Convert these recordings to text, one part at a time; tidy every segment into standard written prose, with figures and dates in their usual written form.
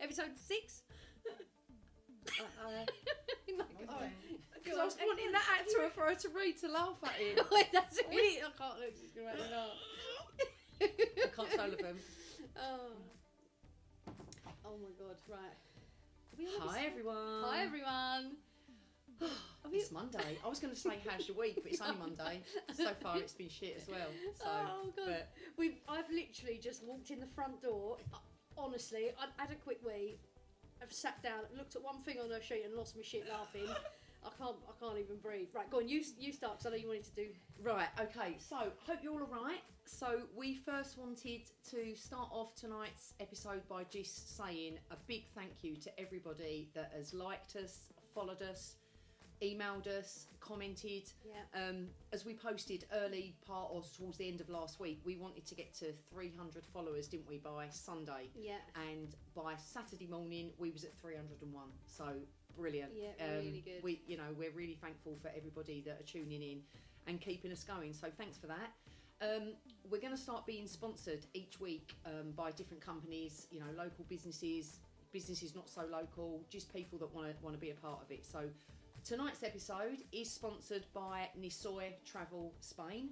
episode 6. Because I was wanting that actor for her to read to laugh at him. That's it. I can't look. She's going to make me laugh. I can't tell of him. Oh my god, right. Hi everyone. Hi everyone. It's Monday. I was going to say how's your week, but it's only Monday. So far it's been shit as well. So, oh god. But I've literally just walked in the front door. Honestly, I had a quick wee. I've sat down, looked at one thing on her sheet and lost my shit laughing. I can't even breathe. Right, go on, you start, because I know you wanted to do... Right, okay, so hope you're all alright. So we first wanted to start off tonight's episode by just saying a big thank you to everybody that has liked us, followed us, emailed us, commented. Yeah. As we posted early part or towards the end of last week, we wanted to get to 300 followers, didn't we, by Sunday? Yeah. And by Saturday morning, we was at 301. So brilliant. Yeah, really good. We're really thankful for everybody that are tuning in and keeping us going. So thanks for that. We're going to start being sponsored each week by different companies, local businesses not so local, just people that want to be a part of it. So tonight's episode is sponsored by Nisoy Travel Spain.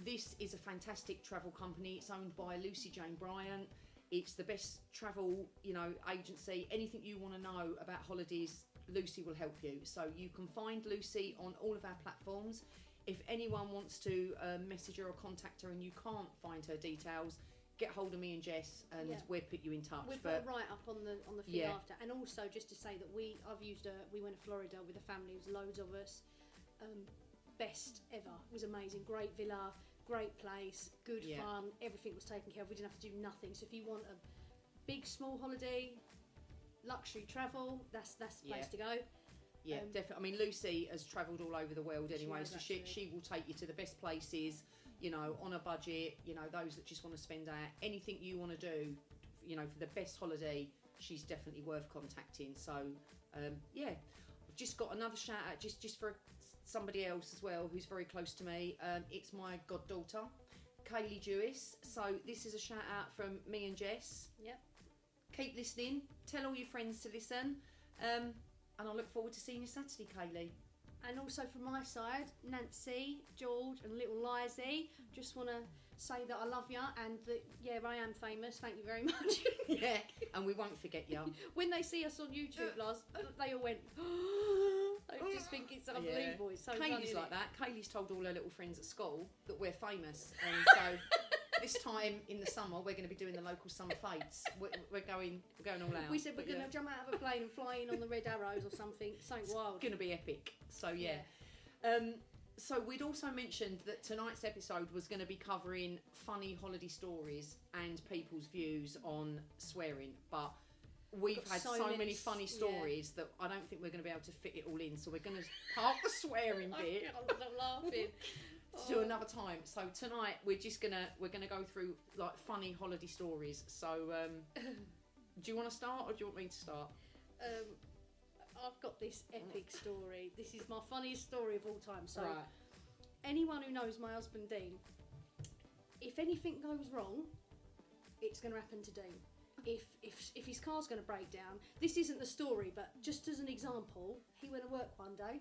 This is a fantastic travel company. It's owned by Lucy Jane Bryant. It's the best travel, agency. Anything you want to know about holidays, Lucy will help you. So you can find Lucy on all of our platforms. If anyone wants to message her or contact her and you can't find her details, get hold of me and Jess, and we'll put you in touch. We've got right up on the feed after. And also, just to say that we went to Florida with a family. It was loads of us. Best ever. It was amazing. Great villa, great place, good fun. Everything was taken care of. We didn't have to do nothing. So if you want a big, small holiday, luxury travel, that's the place to go. Yeah, definitely. I mean, Lucy has travelled all over the world anyway, so she will take you to the best places, on a budget, those that just want to spend out. Anything you want to do, for the best holiday, she's definitely worth contacting. So, I've just got another shout out just for somebody else as well who's very close to me. It's my goddaughter, Kaylee Jewis. So this is a shout out from me and Jess. Yep. Keep listening. Tell all your friends to listen. And I look forward to seeing you Saturday, Kaylee. And also from my side, Nancy, George and little Lizzie, just want to say that I love you and that, I am famous. Thank you very much. Yeah, and we won't forget you. When they see us on YouTube they all went, I just think it's unbelievable. It's so Kaylee's funny, like that. Kaylee's told all her little friends at school that we're famous. And so this time in the summer, we're going to be doing the local summer fates. We're going all out. We said we're going to jump out of a plane and fly in on the Red Arrows or something wild. It's going to be epic. So so we'd also mentioned that tonight's episode was going to be covering funny holiday stories and people's views on swearing, but we've had so many funny stories that I don't think we're going to be able to fit it all in. So we're going to park the swearing bit. I'm laughing. To another time. So tonight we're gonna go through like funny holiday stories. So do you want to start or do you want me to start? I've got this epic story. This is my funniest story of all time. So right. Anyone who knows my husband Dean, if anything goes wrong, it's going to happen to Dean. If his car's going to break down, this isn't the story, but just as an example, he went to work one day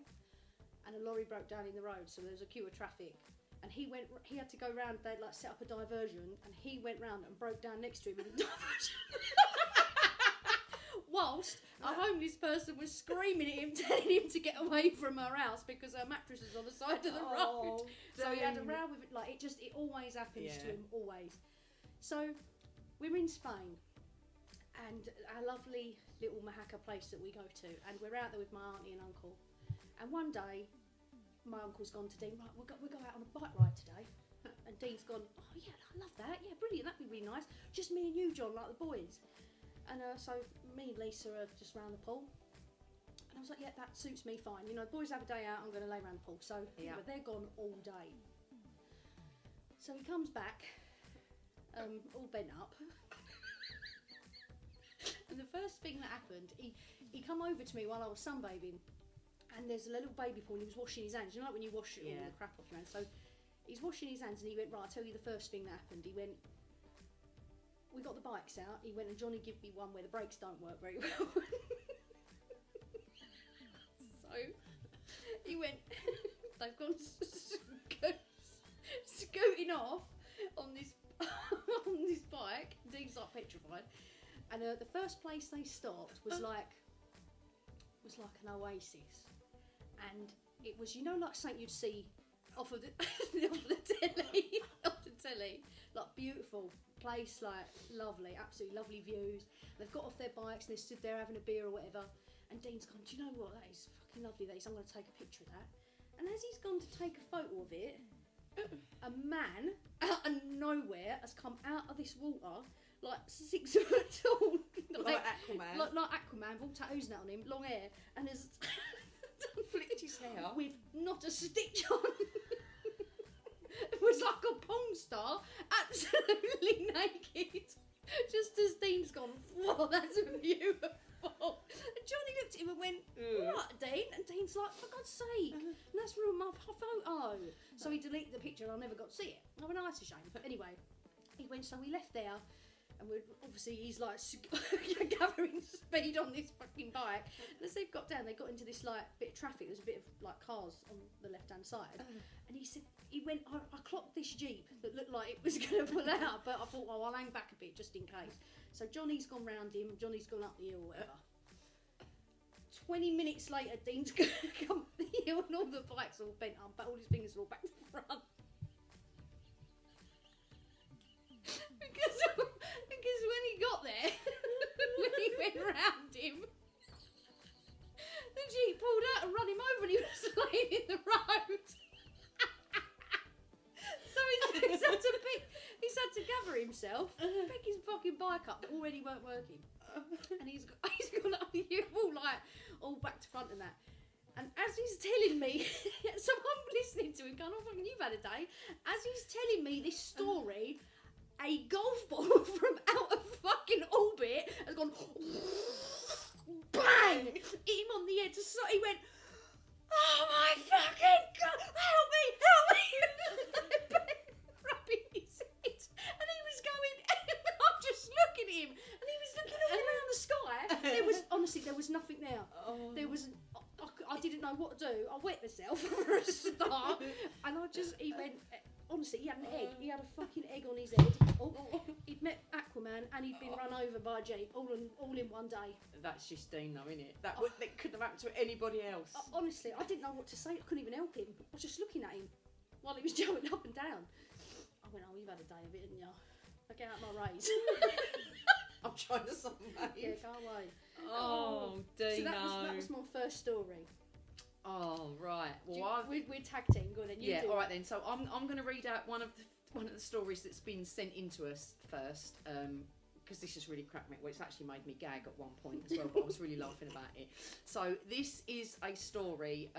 and a lorry broke down in the road, so there was a queue of traffic, and he had to go round. They'd set up a diversion, and he went round and broke down next to him in the diversion. Whilst a homeless person was screaming at him, telling him to get away from her house because her mattress was on the side of the road. So he had a row with it. It always happens to him, always. So we're in Spain, and our lovely little Mahaca place that we go to, and we're out there with my auntie and uncle. And one day, my uncle's gone to Dean, right, we'll go out on a bike ride today. And Dean's gone, oh yeah, I love that, yeah, brilliant, that'd be really nice. Just me and you, John, like the boys. And so me and Lisa are just round the pool. And I was like, yeah, that suits me fine. The boys have a day out, I'm going to lay around the pool. So, but they're gone all day. So he comes back, all bent up. And the first thing that happened, he come over to me while I was sunbathing. And there's a little baby pool and he was washing his hands. Like when you wash all the crap off your hands. So he's washing his hands and he went, right, I'll tell you the first thing that happened. He went, we got the bikes out. He went and Johnny gave me one where the brakes don't work very well. So he went. They've gone scooting off on this on this bike. Dean's like petrified. And the first place they stopped was like an oasis, and it was, you know, like something you'd see off of the telly, like beautiful place, like lovely, absolutely lovely views. They've got off their bikes and they stood there having a beer or whatever. And Dean's gone, do you know what, that is fucking lovely, that is, I'm going to take a picture of that. And as he's gone to take a photo of it, a man out of nowhere has come out of this water, like 6 foot tall, like Aquaman, like Aquaman, with all tattoos now on him, long hair, and has Flicked his hair with not a stitch on. It was like a porn star, absolutely naked. Just as Dean's gone, whoa, that's beautiful. And Johnny looked at him and went, what, Dean? And Dean's like, for God's sake, that's ruined my photo. So he deleted the picture and I never got to see it. Oh, well, that's a shame. But anyway, he went, so we left there. And obviously he's like gathering speed on this fucking bike. And as they've got down, they got into this like bit of traffic. There's a bit of like cars on the left hand side. And he said, he went, I clocked this Jeep that looked like it was going to pull out, but I thought, oh, I'll hang back a bit just in case. So Johnny's gone round him, Johnny's gone up the hill or whatever. 20 minutes later, Dean's going to come up the hill and all the bikes all bent up, but all his fingers are all back to front. Because when he got there, when he went round him, the Jeep pulled out and run him over and he was laying in the road. So he's had to gather himself, pick his fucking bike up that already weren't working. And he's gone up the hill all back to front and that. And as he's telling me, so I'm listening to him going, oh fucking, you've had a day. As he's telling me this story, a golf ball from out of fucking orbit has gone bang! Hit him on the head. So he went, oh my fucking God, help me! Rubbing his head. And he was going, I'm just looking at him. And he was looking all around the sky. There was nothing there. Oh. There was, I didn't know what to do. I wet myself for a start. And he went, honestly, he had an egg. He had a fucking egg on his head. He'd met Aquaman and he'd been run over by a Jeep all in one day. That's just Dean though, isn't it? That couldn't have happened to anybody else. Honestly, I didn't know what to say. I couldn't even help him. I was just looking at him while he was jumping up and down. I went, oh, you've had a day of it, haven't you? I get out my rays. I'm trying to sunbathe. Yeah, go away. Oh, Dino. So that was my first story. Oh, right. Well, we're tag team. Go on then. You do all right it. then. So I'm going to read out one of the stories that's been sent in to us first, because this has really cracked me. Well, it's actually made me gag at one point as well, but I was really laughing about it. So this is a story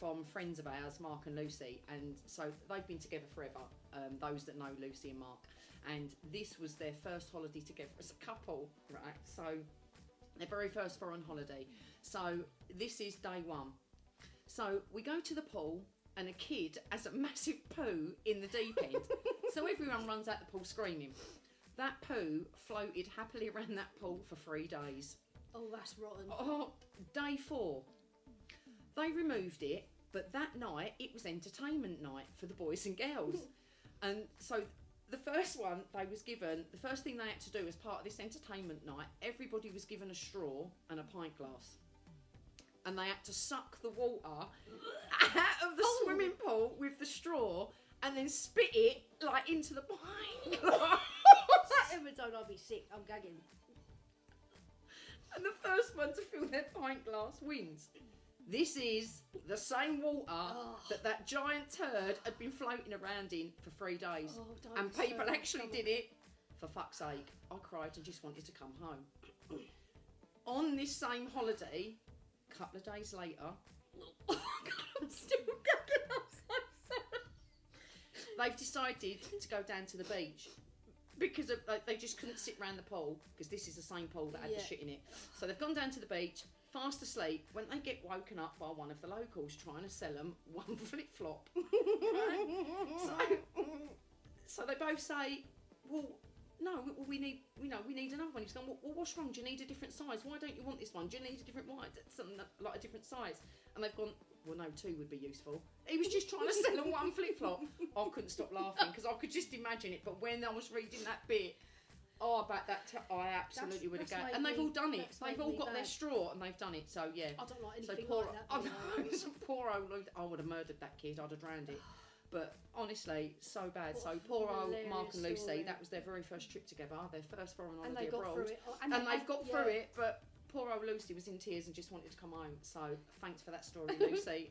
from friends of ours, Mark and Lucy, and so they've been together forever. Those that know Lucy and Mark, and this was their first holiday together as a couple, right? So their very first foreign holiday. So this is day one. So we go to the pool and a kid has a massive poo in the deep end. So everyone runs out the pool screaming. That poo floated happily around that pool for 3 days. Oh, that's rotten. Oh, day 4. They removed it, but that night it was entertainment night for the boys and girls. And so the first one they was given, the first thing they had to do as part of this entertainment night, everybody was given a straw and a pint glass. And they had to suck the water out of the swimming pool with the straw and then spit it like into the pint glass. Every time I'll be sick, I'm gagging. And the first one to fill their pint glass wins. This is the same water that giant turd had been floating around in for 3 days. And people actually did it. For fuck's sake, I cried and just wanted to come home. On this same holiday, a couple of days later, oh God, I'm still gagging, I'm so sorry. They've decided to go down to the beach. Because they just couldn't sit around the pool, because this is the same pool that had the shit in it. So they've gone down to the beach, fast asleep, when they get woken up by one of the locals trying to sell them one flip-flop. Right? So they both say, well, no, we need, we need another one. He's gone, well, what's wrong? Do you need a different size? Why don't you want this one? Do you need a different one? Something like a different size? And they've gone, well, no, 2 would be useful. He was just trying to sell them one flip-flop. I couldn't stop laughing because I could just imagine it. But when I was reading that bit, about that, I absolutely would have gone. And they've all done it. They've all got their straw and they've done it. So, yeah. I don't like anything poor, like that. Poor old, I would have murdered that kid. I'd have drowned it. But honestly, so bad. So poor old Mark and Lucy, story. That was their very first trip together, their first foreign And holiday they got abroad. through it. And they've got through it, but poor old Lucy was in tears and just wanted to come home. So thanks for that story, Lucy.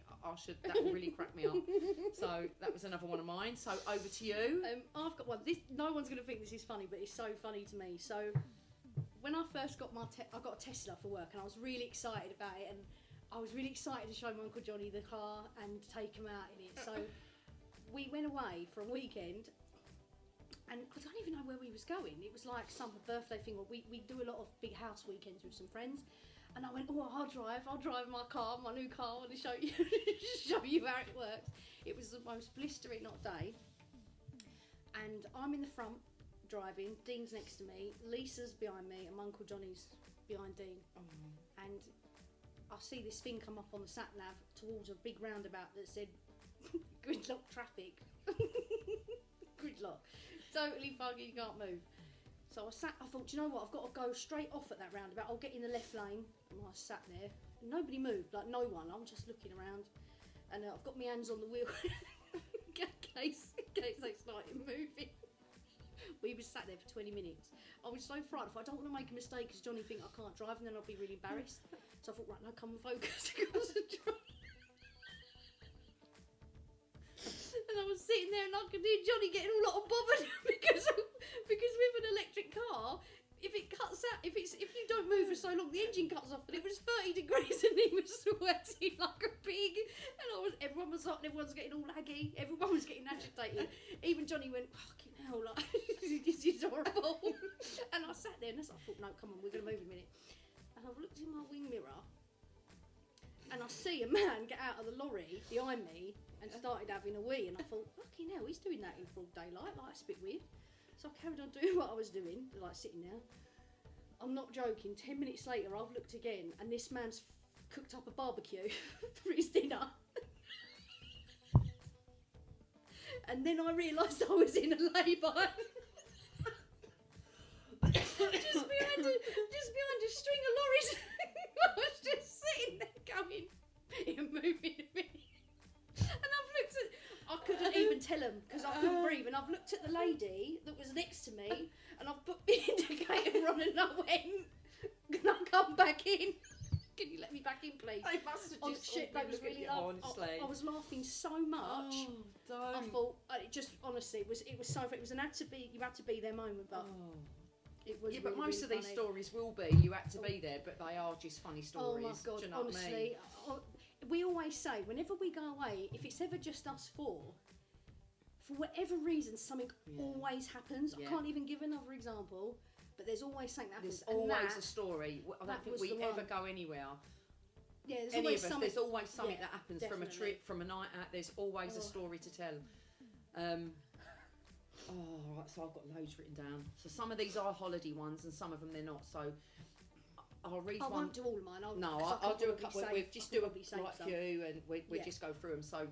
That really cracked me up. So that was another one of mine. So over to you. I've got one. No one's going to think this is funny, but it's so funny to me. So when I first got I got a Tesla for work, and I was really excited about it, and I was really excited to show my Uncle Johnny the car and take him out in it. So we went away for a weekend, and I don't even know where we was going. It was like some birthday thing, or we do a lot of big house weekends with some friends. And I went, I'll drive my car, my new car, and show you show you how it works. It was the most blistering hot day, and I'm in the front driving. Dean's next to me, Lisa's behind me, and my Uncle Johnny's behind Dean. And I see this thing come up on the sat nav towards a big roundabout that said gridlock traffic. Gridlock. Totally foggy, you can't move. So I thought, do you know what, I've got to go straight off at that roundabout. I'll get in the left lane. And I sat there. And nobody moved, like no one. I'm just looking around. And I've got my hands on the wheel in case they started moving. We were sat there for 20 minutes. I was so frightened. I don't want to make a mistake because Johnny think I can't drive and then I'll be really embarrassed. So I thought, right, now come and focus. And I was sitting there and I could hear Johnny getting all bothered because with an electric car, if it cuts out, if you don't move for so long, the engine cuts off. And it was 30 degrees and he was sweating like a pig. And everyone was hot and everyone's getting all laggy. Everyone was getting agitated. Even Johnny went, fucking hell, like, this is horrible. And I sat there and I thought, no, come on, we're going to move in a minute. And I've looked in my wing mirror and I see a man get out of the lorry behind me and started having a wee, and I thought, fucking hell, he's doing that in broad daylight, like, it's a bit weird. So I carried on doing what I was doing, like sitting there. I'm not joking, 10 minutes later I've looked again and this man's cooked up a barbecue for his dinner. And then I realised I was in a lay-by. just behind a string of lorries. I was just sitting there going, you're moving a minute. And I've looked at, I couldn't even tell him because I couldn't breathe. And I've looked at the lady that was next to me and I've put the indicator on and I went, can I come back in? Can you let me back in, please? They must have just that was really honestly. I was laughing so much. I thought it just honestly it was so. It was you had to be there moment, but it was. Yeah, really, but most really of these funny. stories will be you had to be there, but they are just funny stories. Oh my god! Do you know Honestly, what I mean? we always say whenever we go away, if it's ever just us four, for whatever reason, something always happens. Yeah. I can't even give another example, but there's always something that happens. There's always a story. I don't think we ever go anywhere. Yeah, there's Any always of us, something. there's always something that happens from a definitely. trip, from a night out. There's always a story to tell. Right, so I've got loads written down. So some of these are holiday ones, and some of them they're not. So I'll read I one. won't do all of mine. I'll do a couple. We'll just do a some. few, and we just go through them. So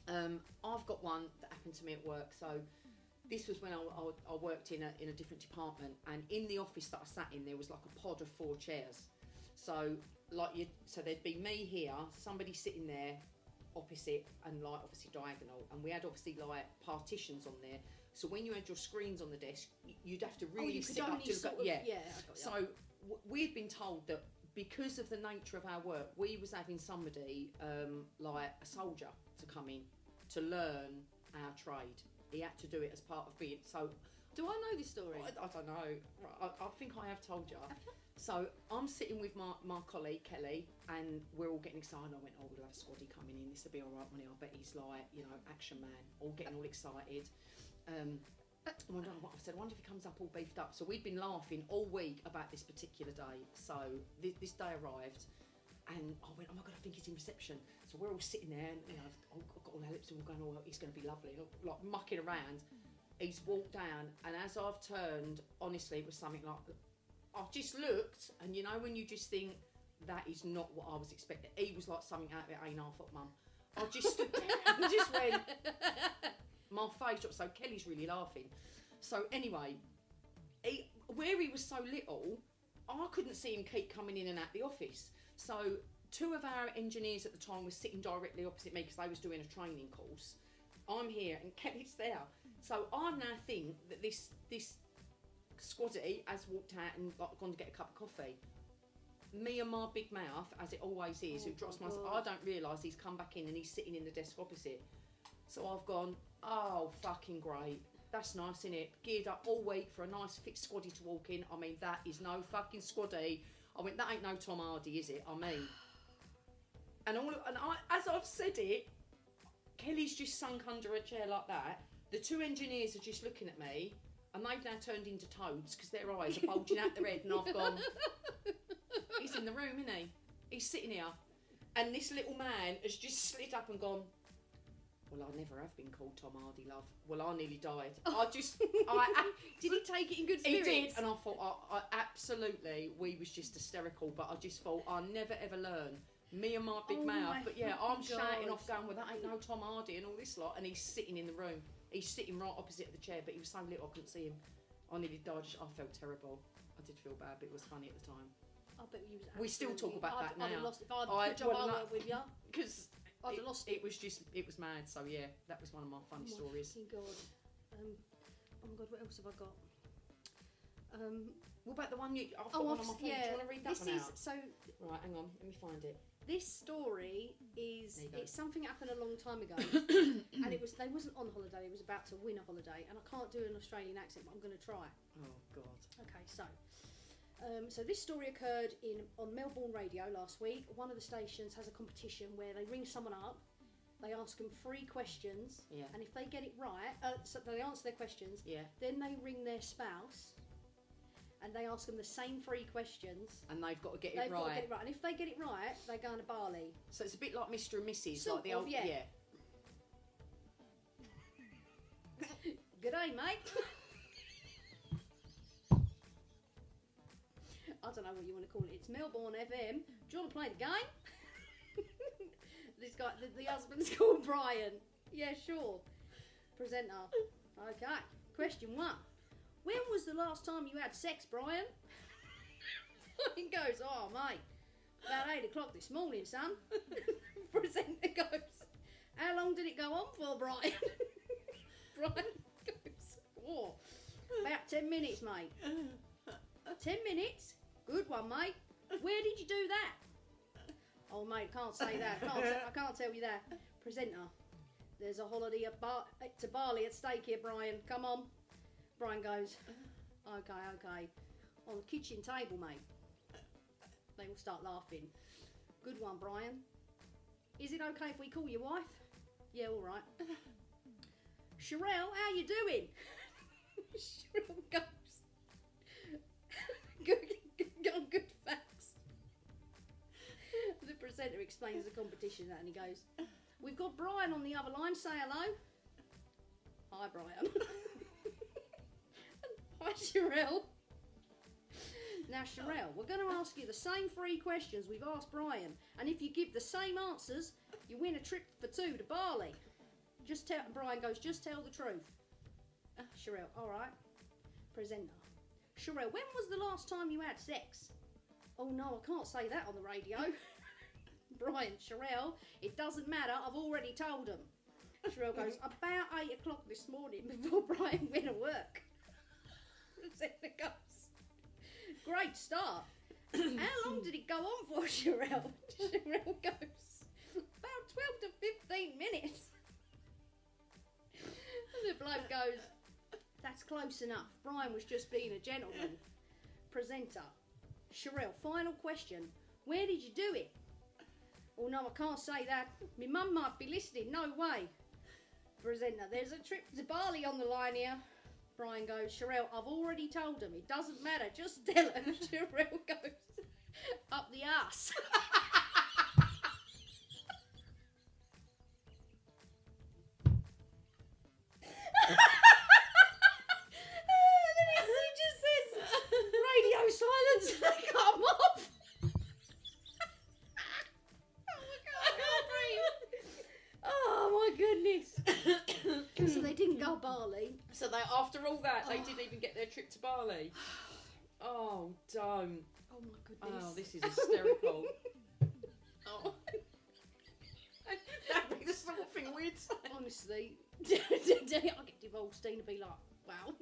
I've got one that happened to me at work. So this was when I worked in a different department, and in the office that I sat in, there was like a pod of 4 chairs. So so there'd be me here, somebody sitting there opposite, and like obviously diagonal, and we had obviously like partitions on there. So when you had your screens on the desk, you'd have to really sit up to look. So we had been told that because of the nature of our work, we was having somebody like a soldier to come in to learn our trade. He had to do it as part of being. So do I know this story? I don't know. I think I have told you. So I'm sitting with my colleague Kelly, and we're all getting excited. I went, we'll have Squaddy coming in. This will be all right, money. I bet he's like, action man, all getting all excited. I said, I wonder if he comes up all beefed up. So we'd been laughing all week about this particular day. So this day arrived, and I went, oh my god, I think he's in reception. So we're all sitting there, and I've got all our lips all going, he's going to be lovely, like mucking around. he's walked down, and as I've turned, honestly, it was something like, I just looked, and you know when you just think, that is not what I was expecting. He was like something out of it ain't half up, mum. I just stood there and just went, my face dropped. So Kelly's really laughing. So anyway, where he was so little, I couldn't see him keep coming in and out the office. So 2 of our engineers at the time were sitting directly opposite me because they was doing a training course. I'm here and Kelly's there. So I now think that this squaddy has walked out and gone to get a cup of coffee. Me and my big mouth, as it always is, who drops my... I don't realise he's come back in and he's sitting in the desk opposite. So I've gone, oh, fucking great. That's nice, innit? Geared up all week for a nice fit squaddy to walk in. I mean, that is no fucking squaddy. I went, that ain't no Tom Hardy, is it? I mean... As I've said it, Kelly's just sunk under a chair like that. The 2 engineers are just looking at me, and they've now turned into toads because their eyes are bulging out their head, and I've gone... He's in the room, isn't he? He's sitting here. And this little man has just slid up and gone, well, I never have been called Tom Hardy, love. Well, I nearly died. Did he take it in good spirits? He did, and I thought, I absolutely, we was just hysterical, but I just thought, I'll never ever learn. Me and my big mouth. But yeah, I'm shouting off going, well, that ain't no Tom Hardy and all this lot. And he's sitting in the room. He's sitting right opposite the chair, but he was so little I couldn't see him. I nearly died. I felt terrible. I did feel bad, but it was funny at the time. I bet you was. We still talk about that now. I'd have lost if I'd job I worked with you. Because I'd have lost it. It was mad. So yeah, that was one of my funny stories. God. Oh my God, what else have I got? What about the one I've got one on my phone? Yeah, do you want to read that one out? So right, hang on, let me find it. This story is it's something that happened a long time ago, and they wasn't on holiday. It was about to win a holiday, and I can't do an Australian accent, but I'm going to try. Oh God. Okay, so this story occurred on Melbourne radio last week. One of the stations has a competition where they ring someone up, they ask them 3 questions, and if they get it right, so they answer their questions, then they ring their spouse. And they ask them the same 3 questions. And they've got to get it right. Got to get it right. And if they get it right, they go to Bali. So it's a bit like Mr. and Mrs. Sort like the of, old... yeah. Good day, mate. I don't know what you want to call it. It's Melbourne FM. Do you want to play the game? This guy, the husband's called Brian. Yeah, sure. Presenter. Okay. Question 1. When was the last time you had sex, Brian? He goes, oh, mate, about 8 o'clock this morning, son. Presenter goes, how long did it go on for, Brian? Brian goes, oh, about 10 minutes, mate. 10 minutes? Good one, mate. Where did you do that? Oh, mate, I can't say that. I can't tell you that. Presenter, there's a holiday to Bali at stake here, Brian. Come on. Brian goes, okay. On the kitchen table, mate. They all start laughing. Good one, Brian. Is it okay if we call your wife? Yeah, all right. Sherelle, how you doing? Sherelle goes, good facts. The presenter explains the competition and he goes, we've got Brian on the other line. Say hello. Hi, Brian. Hi, Sherelle. Now, Sherelle, we're going to ask you the same 3 questions we've asked Brian, and if you give the same answers, you win a trip for 2 to Bali. Brian goes, just tell the truth. Sherelle, all right. Presenter. Sherelle, when was the last time you had sex? Oh, no, I can't say that on the radio. Brian, Sherelle, it doesn't matter, I've already told them. Sherelle goes, about 8 o'clock this morning before Brian went to work. Presenter goes, great start. How long did it go on for, Sherelle? Sherelle goes, about 12 to 15 minutes. And the bloke goes, that's close enough. Brian was just being a gentleman. Presenter. Sherelle, final question. Where did you do it? Oh no, I can't say that. My mum might be listening. No way. Presenter. There's a trip to Bali on the line here. Brian goes, Sherelle, I've already told him. It doesn't matter. Just tell him. Sherelle goes, up the arse. After all that, they didn't even get their trip to Bali. Oh, don't. Oh my goodness. Oh, this is hysterical. Oh. That'd be the sort of thing we'd say. Honestly, I'll get divorced. Dean will be like, wow,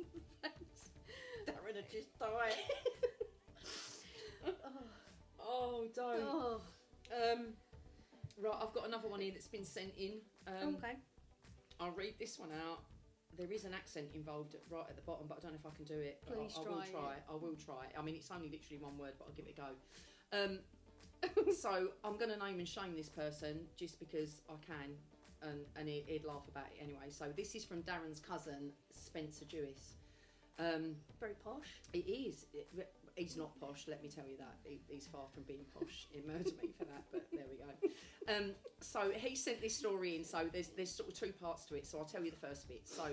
thanks. Darren had just died. Oh, don't. Oh. Right, I've got another one here that's been sent in. Okay. I'll read this one out. There is an accent involved right at the bottom, but I don't know if I can do it. Please I try. I will try. I mean, it's only literally one word, but I'll give it a go. So I'm going to name and shame this person just because I can, and he'd laugh about it anyway. So this is from Darren's cousin, Spencer Jewis. Very posh. It is. He's not posh, let me tell you that. He's far from being posh. He murdered me for that, but there we go. So he sent this story in, so there's sort of two parts to it, so I'll tell you the first bit. So,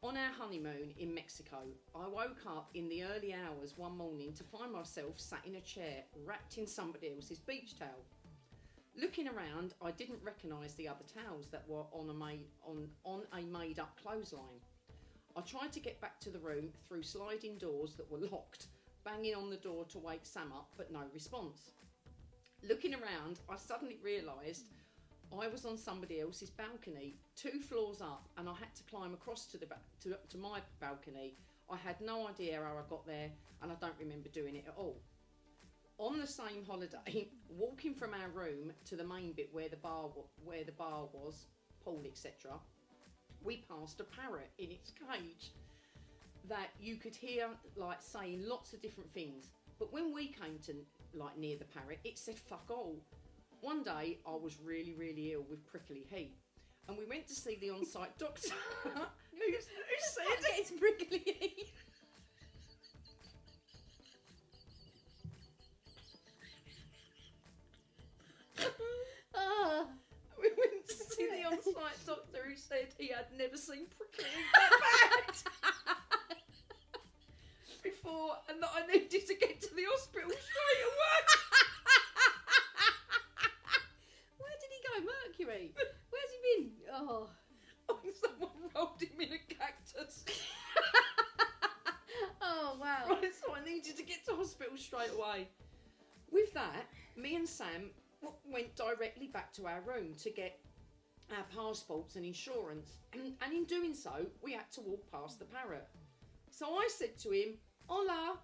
on our honeymoon in Mexico, I woke up in the early hours one morning to find myself sat in a chair, wrapped in somebody else's beach towel. Looking around, I didn't recognise the other towels that were on a made-up clothesline. I tried to get back to the room through sliding doors that were locked, banging on the door to wake Sam up, but no response. Looking around, I suddenly realised I was on somebody else's balcony, 2 floors up, and I had to climb across to my balcony. I had no idea how I got there, and I don't remember doing it at all. On the same holiday, walking from our room to the main bit where the bar was, pool, etc., we passed a parrot in its cage that you could hear like saying lots of different things, but when we came to like near the parrot, it said fuck all. One day I was really ill with prickly heat, and we went to see the on-site doctor who said it's prickly heat. We went to see the on-site doctor who said he had never seen prickly heat that bad before, and that I needed to get to the hospital straight away. Where did he go? Mercury? Where's he been? Oh, Someone rolled him in a cactus. oh wow. Right, so I needed to get to hospital straight away. With that, me and Sam went directly back to our room to get our passports and insurance, and in doing so, we had to walk past the parrot. So I said to him, "Hola,"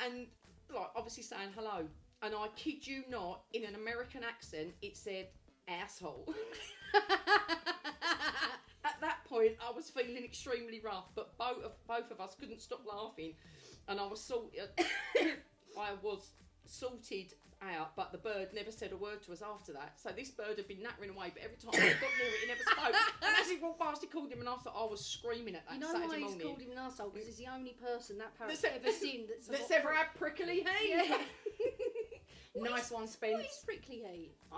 and like obviously saying hello, and I kid you not, in an American accent, it said asshole. At that point, I was feeling extremely rough, but both of us couldn't stop laughing, and I was sorted out, but the bird never said a word to us after that. So this bird had been nattering away, but every time I got near it, he never spoke. And as he walked past, he called him an arsehole. I was screaming at that You know Saturday why he's morning. called him an arsehole? Because he's the only person that parrot's That's ever seen that's ever had prickly heat. Yeah. Nice one, What Spence. is prickly heat? I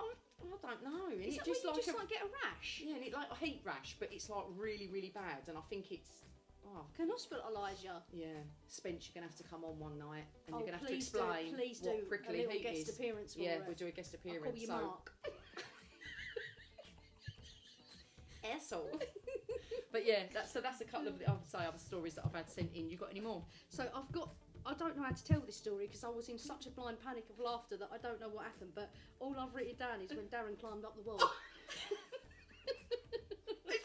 don't know. Is It that just when like you just get a rash? yeah, and it like a heat rash, but it's like really bad. And I think it's Can hospitalise you? yeah. Spence, you're gonna have to come on one night, and Oh, you're gonna have to please explain please what do prickly a little heat guest is. appearance for Yeah, us. we'll do a guest I'll appearance. call you so Mark. asshole. But yeah, that's a couple of other stories that I've had sent in. You got any more? So I don't know how to tell this story because I was in such a blind panic of laughter that I don't know what happened, but all I've written down is when Darren climbed up the wall.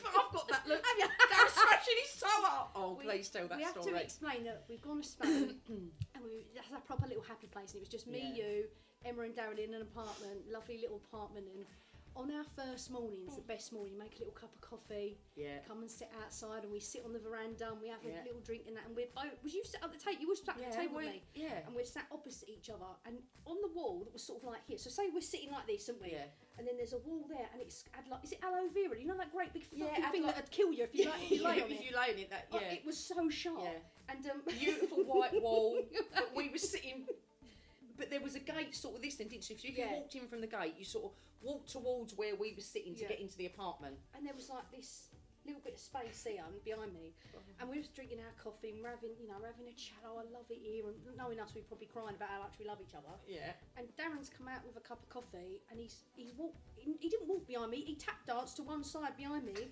I've got that look. Darren scratching his toe up. Oh, please tell that we have story. to explain that we've gone to Spain and that's a proper little happy place, and it was just me, Yeah. you, Emma and Darren in an apartment, lovely little apartment, and on our first mornings, the best morning, you make a little cup of coffee, Yeah. come and sit outside, and we sit on the veranda and we have Yeah. a little drink and that, and we're both, was you sat at the table? You were sat at the table with me. Yeah. And we're sat opposite each other, and on the wall that was sort of like here. So say we're sitting like this, aren't we? Yeah. And then there's a wall there, and it's had like, is it aloe vera? You know that great big fucking Yeah, thing like- that'd kill you if you if you lay on if it. you lay on it, that Oh, yeah. it was so sharp. Yeah. And Beautiful white wall. But we were sitting, but there was a gate sort of this end, didn't you? So if you Yeah. walked in from the gate, you sort of walked towards where we were sitting to Yeah. get into the apartment. And there was like this little bit of space here behind me, and we were just drinking our coffee and we're having, we're having a chat. Oh, I love it here, and knowing us, we're probably crying about how much we love each other. Yeah. And Darren's come out with a cup of coffee, and he's walked. He didn't walk behind me. He tap danced to one side behind me,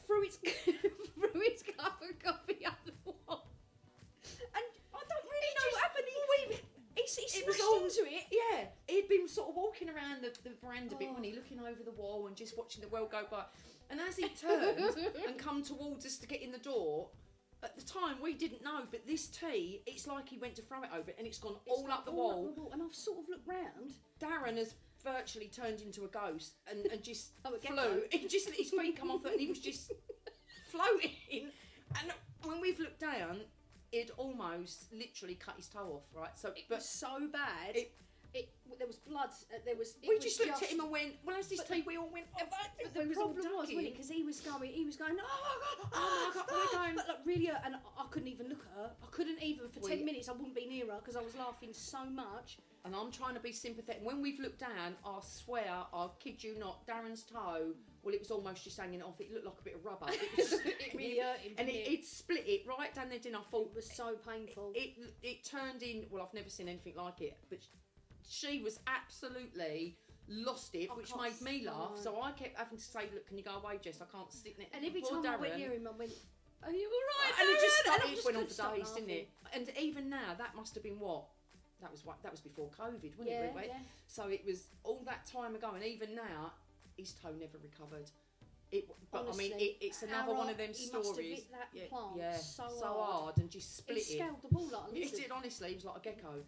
threw its threw its cup of coffee up the wall. And I don't really know what happened. He smashed into it. Yeah, he'd been sort of walking around the veranda bit, when he looking over the wall and just watching the world go by. And as he turned and come towards us to get in the door, at the time we didn't know, but this tea, it's like he went to throw it over and it's gone all up the wall. And I've sort of looked round. Darren has virtually turned into a ghost and just Oh, flew. He just let his feet come off it and he was just floating. And when we've looked down, he'd almost literally cut his toe off, right? So, It was so bad. There was blood. We just looked at him and went, well, as this tea, we all went, But the problem was, wasn't it? Because he was going, oh my god, we're going. But like, really, and I couldn't even look at her. I couldn't even, for 10 minutes, I wouldn't be near her because I was laughing so much. And I'm trying to be sympathetic. When we've looked down, I swear, I kid you not, Darren's toe, well, it was almost just hanging off. It looked like a bit of rubber. It was just, It really hurt him. And it split it right down there, didn't I? It was so painful. It turned in, well, I've never seen anything like it, but she was absolutely lost it, which made me laugh. So I kept having to say, look, can you go away, Jess? I can't sit there. And every Poor time I Darren, went near him, I went, are you alright, and it just Darren? started, And I went on couldn't for stop days, didn't laughing. it? And even now, that must have been what? That was before COVID, wasn't it? Really? Yeah. So it was all that time ago, and even now, his toe never recovered. But Honestly, I mean, it's another one of them he must have stories. hit that plant so hard and just split He it. scaled the ball like a It lizard. did, honestly. He was like a gecko.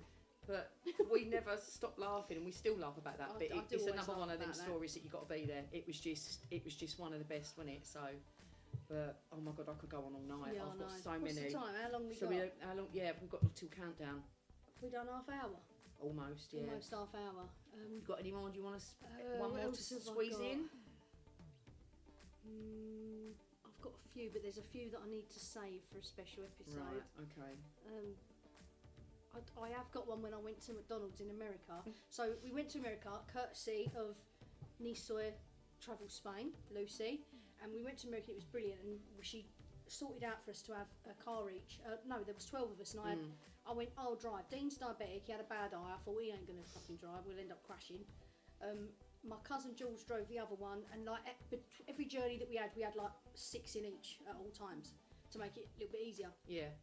But we never stopped laughing, and we still laugh about that. I But do it's always another laugh one of them about that. stories that you got to be there. It was just one of the best, wasn't it? So, but oh my god, I could go on all night. Yeah, I've got so What's many. the time? How long we So got? how long? Yeah, we've got till countdown. Have we done half hour? Almost, yeah. Almost half hour. You got any more? Do you want to what one more to else have I squeeze got? in? I've got a few, but there's a few that I need to save for a special episode. Right. Okay. I have got one when I went to McDonald's in America. So we went to America, courtesy of Nisoy Travel Spain, Lucy, and we went to America. It was brilliant, and she sorted out for us to have a car each. No, there was 12 of us, and I went, I'll drive. Dean's diabetic, he had a bad eye. I thought, he ain't gonna fucking drive, we'll end up crashing. My cousin Jules drove the other one, and like every journey that we had like 6 in each at all times to make it a little bit easier. Yeah.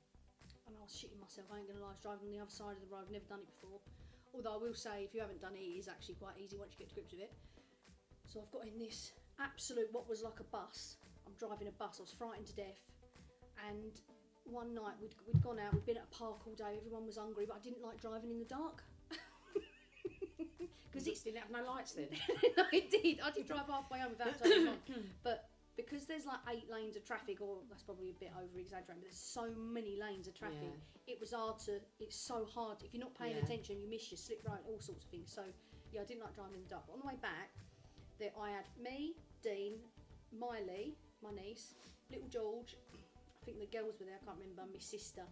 And I was shitting myself, I ain't gonna lie, I was driving on the other side of the road, I've never done it before. Although I will say, if you haven't done it, it is actually quite easy once you get to grips with it. So I've got in this absolute, what was like a bus. I'm driving a bus, I was frightened to death. And one night we'd gone out, we'd been at a park all day, everyone was hungry, but I didn't like driving in the dark. Because it didn't have no lights then. No, I did drive halfway home without turning on. But because there's like 8 lanes of traffic, or that's probably a bit over exaggerating, but there's so many lanes of traffic, it's so hard. If you're not paying attention, you miss your slip right, all sorts of things. So yeah, I didn't like driving in the dark. But on the way back, I had me, Dean, Miley, my niece, little George, I think the girls were there, I can't remember, my sister.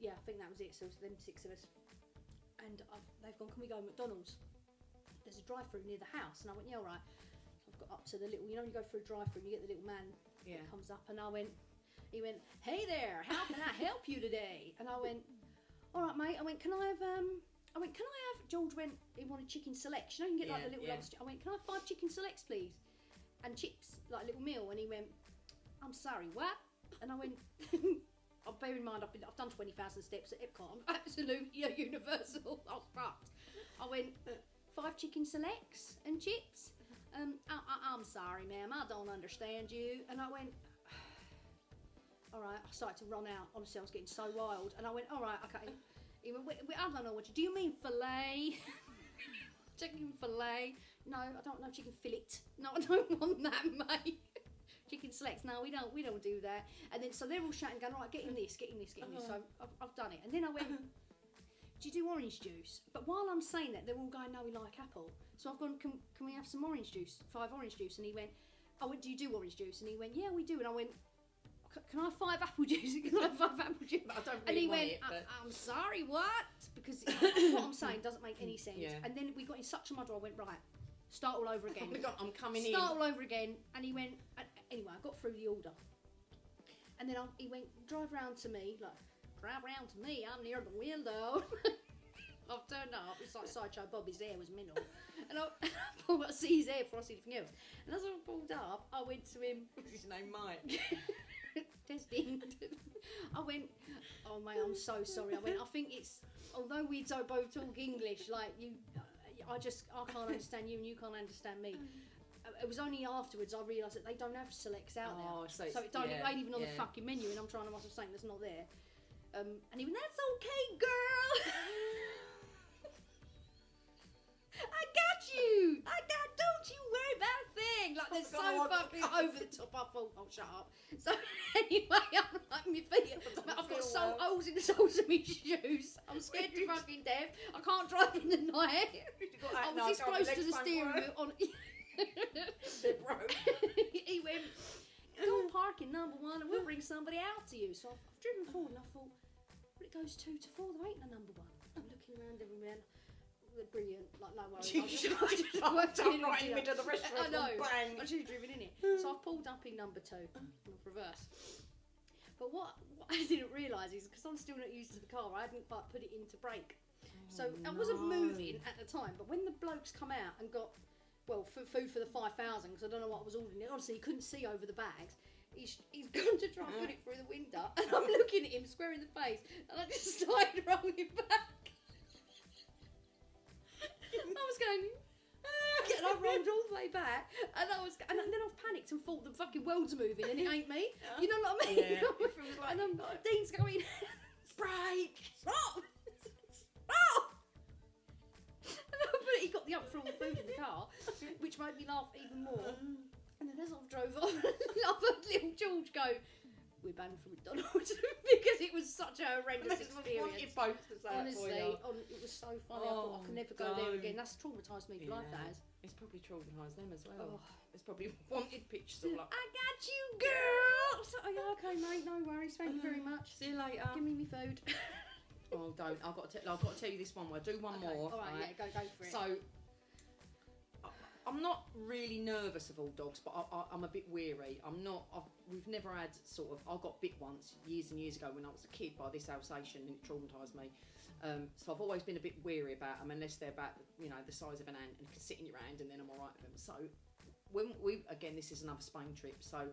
Yeah, I think that was it, so it was them 6 of us. And they've gone, can we go to McDonald's? There's a drive-through near the house. And I went, yeah, all right. So I've got up to the little, you know, you go through a drive-through and you get the little man that comes up, and he went, hey there, how can I help you today? And I went, all right, mate. I went, can I have, George went, he wanted chicken selects. You know, you can get like the little lobster. I went, can I have 5 chicken selects, please? And chips, like a little meal. And he went, I'm sorry, what? And I went, oh, bear in mind, I've done 20,000 steps at Epcot. I'm absolutely universal. I was fucked. I went, 5 chicken selects and chips. I'm sorry, ma'am, I don't understand you. And I went, all right. I started to run out. Honestly, I was getting so wild. And I went, all right, okay. He went, wait, I don't know what do you mean fillet? Chicken fillet? No, I don't know chicken fillet. No, I don't want that, mate. Chicken selects. No, we don't do that. And then so they're all shouting, going, all right, get in this. So I've done it. And then I went, do you do orange juice? But while I'm saying that, they're all going, no, we like apple. So I've gone, can we have some orange juice? 5 orange juice. And he went, I went, do you do orange juice? And he went, yeah, we do. And I went, can I have 5 apple juice? Can I have 5 apple juice? I don't really and he want went, it, but... I'm sorry, what? Because what I'm saying doesn't make any sense. Yeah. And then we got in such a muddle, I went, right, start all over again. Oh my God, I'm coming in. Start all over again. And he went, anyway, I got through the order. And then he went, drive round to me, I'm near the window. I've turned up. up. It's like Sideshow Bob. His hair was mental, and I pulled up, see his hair before I see anything else. And as I pulled up, I went to him. What's his name, Mike? Testing. I went, oh mate, I'm so sorry. I went, I think it's, although we both talk English, like you, I can't understand you and you can't understand me. It was only afterwards I realised that they don't have selects out there. So it ain't even on the fucking menu, and I'm trying to ask something that's not there. And he went, that's okay, girl. Don't you worry about a thing. Like, they're so fucking over the top. I thought, oh, shut up. So anyway, I'm like, my feet, I've got holes in the soles of my shoes. I'm scared to fucking death. I can't drive in the night. I was this close to the steering wheel. He went, go park in number 1 and we'll bring somebody out to you. So I've driven forward and I thought, well, it goes 2 to 4, there ain't no number 1. I'm looking around everywhere. They're brilliant, like no worries. I just worked right in the middle of the restaurant. I know. Bang. I should have driven in it. So I've pulled up in number 2, reverse. But what I didn't realise is because I'm still not used to the car, I hadn't quite put it into brake. So I wasn't moving at the time. But when the blokes come out and got food for the 5,000, because I don't know what I was ordering. Honestly, he couldn't see over the bags. He's gone to try and put it through the window, and I'm looking at him square in the face, and I just started rolling back. I was going, and I rolled all the way back, and then I've panicked and thought the fucking world's moving, and it ain't me. You know what I mean? Yeah. And Dean's going, brake, stop. But he got the up for all the food in the car, which made me laugh even more. And then as I drove off, I heard little George go, we're banned from McDonald's, because it was such a horrendous experience. Honestly, it was so funny. I thought I could never go there again. That's traumatised me for life, that has. It's probably traumatised them as well. It's probably wanted pictures of like, I got you, girl. So, yeah, okay, mate, no worries. Thank you very much. See you later. Give me my food. Oh, don't. I've got to tell you this one more. Do one more. All right, yeah, go for it. So, I'm not really nervous of all dogs, but I'm a bit weary. We've never had I got bit once years and years ago when I was a kid by this Alsatian, and it traumatised me. So I've always been a bit weary about them unless they're about the size of an ant and can sit in your hand, and then I'm all right with them. So when this is another Spain trip. So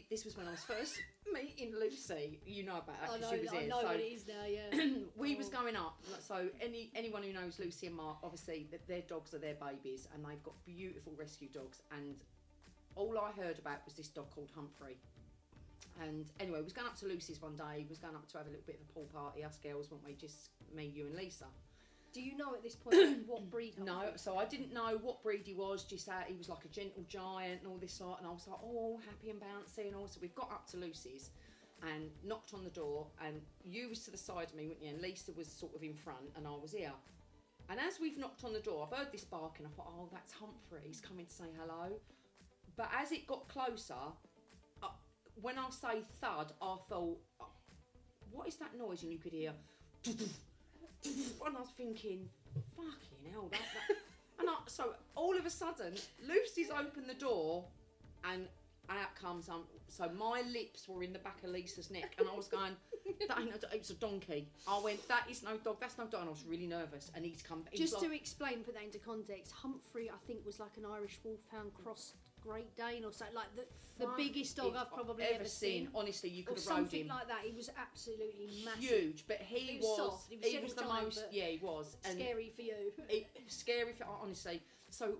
this was when I was first meeting Lucy. You know about her because she was here. I know what it is now, yeah. We was going up. So anyone who knows Lucy and Mark, obviously their dogs are their babies, and they've got beautiful rescue dogs. And all I heard about was this dog called Humphrey. And anyway, we was going up to Lucy's one day. We was going up to have a little bit of a pool party. Us girls, weren't we? Just me, you, and Lisa. Do you know at this point what breed? No, so I didn't know what breed he was. Just that he was like a gentle giant and all this sort. And I was like, oh, happy and bouncy. And also, we've got up to Lucy's and knocked on the door. And you was to the side of me, weren't you? And Lisa was sort of in front, and I was here. And as we've knocked on the door, I've heard this barking. I thought, oh, that's Humphrey. He's coming to say hello. But as it got closer, when I say thud, I thought, what is that noise? And you could hear. And I was thinking, fucking hell, that's that. And so all of a sudden, Lucy's opened the door, and out comes so my lips were in the back of Lisa's neck, and I was going, that ain't no dog, it's a donkey. I went, that is no dog, that's no dog, and I was really nervous. And he's come. Just to explain, put that into context, Humphrey, I think, was like an Irish Wolfhound crossed Great Dane or something, like the biggest dog I've probably ever seen. Honestly, you could have rode him. Something like that. He was absolutely massive. Huge, but he was soft. He was the most. Yeah, he was. And scary for you. Scary for honestly. So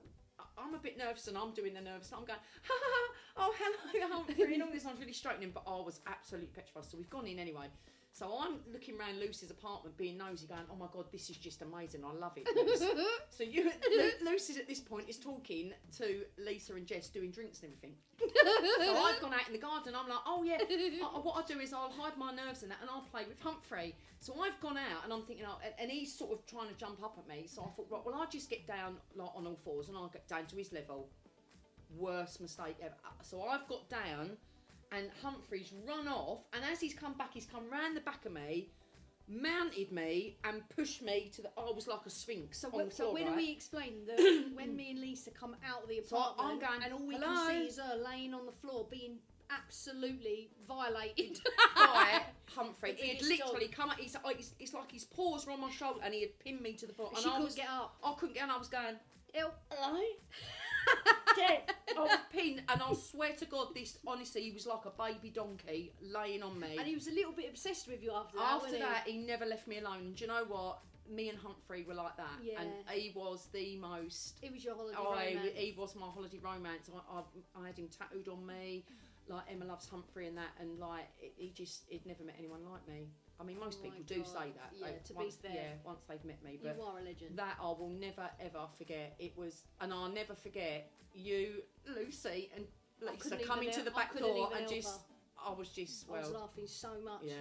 I'm a bit nervous, and I'm doing the nervous. I'm going, ha ha ha! Oh, hello, Humphrey, and all this. I was really straightening, but I was absolutely petrified. So we've gone in anyway. So I'm looking around Lucy's apartment, being nosy, going, "Oh my God, this is just amazing! I love it." So Lucy's at this point is talking to Lisa and Jess, doing drinks and everything. So I've gone out in the garden. I'm like, "Oh yeah, what I do is I'll hide my nerves and that, and I'll play with Humphrey." So I've gone out, and I'm thinking, and he's sort of trying to jump up at me. So I thought, right, well, I'll just get down like on all fours, and I'll get down to his level. Worst mistake ever. So I've got down. And Humphrey's run off, and as he's come back, he's come round the back of me, mounted me, and pushed me to the. I was like a sphinx. So when we explain that when me and Lisa come out of the apartment, and all we can see is her laying on the floor, being absolutely violated by Humphrey. The He had biggest literally come up, it's like his paws were on my shoulder and he had pinned me to the floor. She And couldn't get up. I couldn't get up and I was going, Ew. hello? I was pinned, and I swear to God, this, honestly, he was like a baby donkey laying on me. And he was a little bit obsessed with you after that. After wasn't that, he never left me alone. And do you know what? Me and Humphrey were like that. Yeah. And he was the most... It was your holiday romance. He was my holiday romance. I had him tattooed on me. Like, Emma loves Humphrey and that. And, like, he'd never met anyone like me. I mean, most people do say that. Yeah, once, be fair. Yeah, once they've met me. But you are a legend. that I will never, ever forget. It was... And I'll never forget you, Lucy, and Lisa coming to the back door and just... I was just, I was laughing so much. Yeah.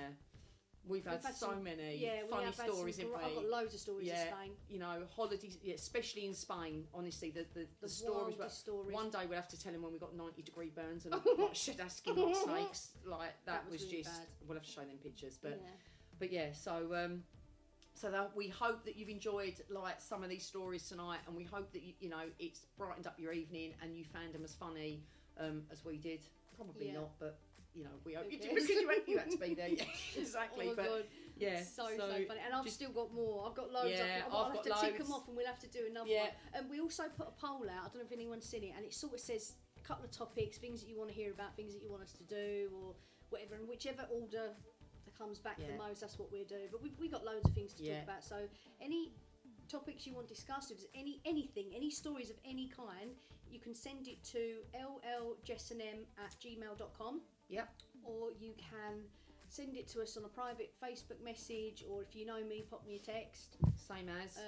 We've had so many funny stories in I've got loads of stories in Spain. You know, holidays, especially in Spain, honestly, the stories. One day we'll have to tell him when we got 90-degree burns and like Shedasky hot snakes. Like, that was really just, bad. We'll have to show them pictures. But yeah, so that we hope that you've enjoyed like some of these stories tonight, and we hope that you know it's brightened up your evening and you found them as funny as we did. Probably not, but you know, we hope you did because you had to be there. Yeah, exactly. Oh my God. Yeah, so funny, and I've still got more. I've got loads. I'll have to tick them off, and we'll have to do another one. And we also put a poll out. I don't know if anyone's seen it, and it sort of says a couple of topics, things that you want to hear about, things that you want us to do, or whatever. And whichever order that comes back the most, that's what we'll do. But we got loads of things to talk about. So any topics you want discussed, if there's any stories of any kind, you can send it to lljessonem@gmail.com. Yep. Or you can send it to us on a private Facebook message, or if you know me, pop me a text. Same as.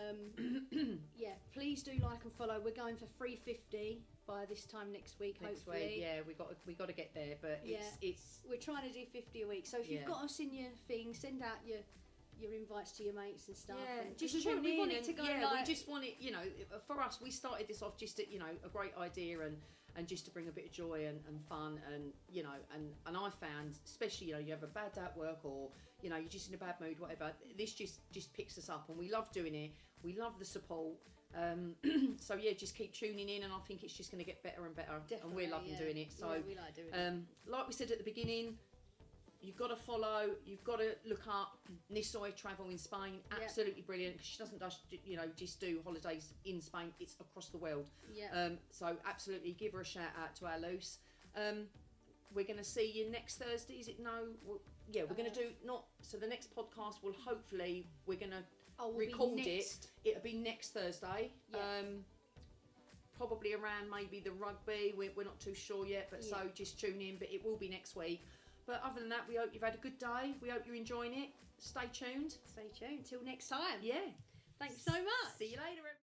Yeah, please do like and follow. We're going for 350 by this time next week. Hopefully. Yeah, we got to get there, but it's we're trying to do 50 a week. So if you've got us in your thing, send out your invites to your mates and stuff. Yeah, and just we want it to go. We just want it. You know, for us, we started this off just at a great idea and just to bring a bit of joy and fun and and I found, especially you have a bad day at work or you're just in a bad mood, whatever, this just picks us up, and we love doing it. We love the support. So yeah, just keep tuning in, and I think it's just going to get better and better. Definitely, and we're loving doing it. So we like doing it. like we said at the beginning, you've got to follow, you've got to look up Nisoi Travel in Spain. Absolutely brilliant. She doesn't just do holidays in Spain, it's across the world. So absolutely give her a shout out to our Luce. We're going to see you next Thursday. Is it? No? We're going to do so the next podcast will hopefully, we're going to record it. It'll be next Thursday. Probably around maybe the rugby. We're not too sure yet, but so just tune in. But it will be next week. But other than that, we hope you've had a good day. We hope you're enjoying it. Stay tuned. Stay tuned. Till next time. Yeah. Thanks so much. See you later, everyone.